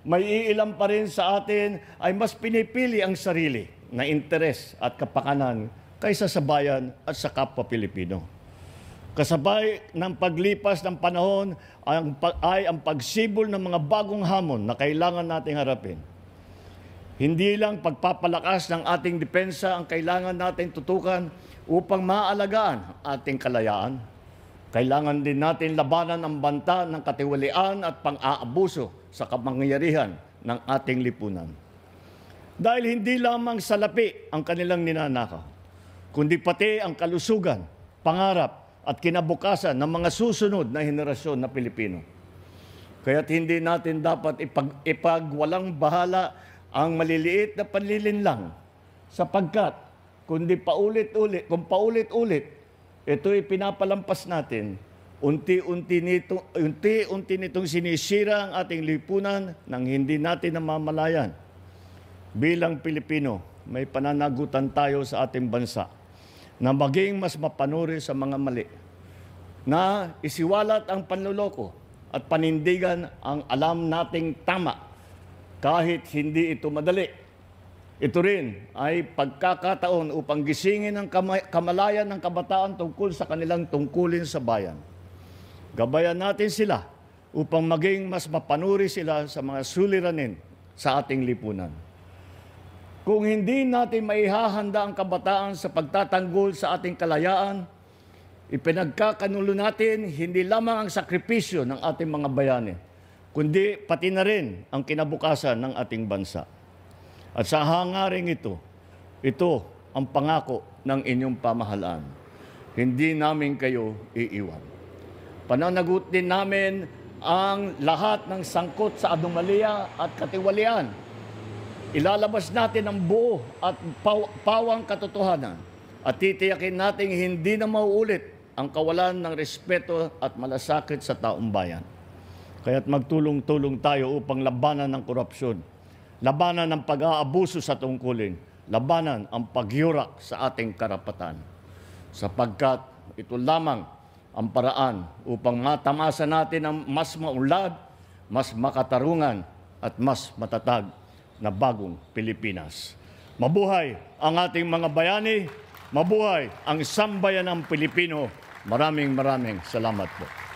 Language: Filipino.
may iilan pa rin sa atin ay mas pinipili ang sarili na interes at kapakanan kaysa sa bayan at sa kapwa Pilipino. Kasabay ng paglipas ng panahon ay ang pagsibol ng mga bagong hamon na kailangan nating harapin. Hindi lang pagpapalakas ng ating depensa ang kailangan nating tutukan upang maalagaan ating kalayaan. Kailangan din natin labanan ang banta ng katiwalian at pang-aabuso sa kapangyarihan ng ating lipunan. Dahil hindi lamang salapi ang kanilang ninanakaw, kundi pati ang kalusugan, pangarap at kinabukasan ng mga susunod na henerasyon na Pilipino. Kaya't hindi natin dapat ipagwalang bahala ang maliliit na panlilinlang sapagkat kung paulit-ulit ito'y pinapalampas natin, unti-unti nitong sinisira ang ating lipunan nang hindi natin namamalayan. Bilang Pilipino, may pananagutan tayo sa ating bansa na maging mas mapanuri sa mga mali, na isiwalat ang panloloko at panindigan ang alam nating tama kahit hindi ito madali. Ito rin ay pagkakataon upang gisingin ang kamalayan ng kabataan tungkol sa kanilang tungkulin sa bayan. Gabayan natin sila upang maging mas mapanuri sila sa mga suliranin sa ating lipunan. Kung hindi natin maihahanda ang kabataan sa pagtatanggol sa ating kalayaan, ipinagkakanulo natin hindi lamang ang sakripisyo ng ating mga bayani, kundi pati na rin ang kinabukasan ng ating bansa. At sa hangaring ito ang pangako ng inyong pamahalaan. Hindi namin kayo iiwan. Pananagutin namin ang lahat ng sangkot sa anomalya at katiwalian. Ilalabas natin ang buo at pawang katotohanan at titiyakin natin hindi na mauulit ang kawalan ng respeto at malasakit sa taong bayan. Kaya't magtulong-tulong tayo upang labanan ng korupsyon, labanan ng pag-aabuso sa tungkulin, labanan ang pagyurak sa ating karapatan. Sapagkat ito lamang ang paraan upang matamasa natin ang mas maunlad, mas makatarungan at mas matatag na bagong Pilipinas. Mabuhay ang ating mga bayani, mabuhay ang sambayanang Pilipino. Maraming salamat po.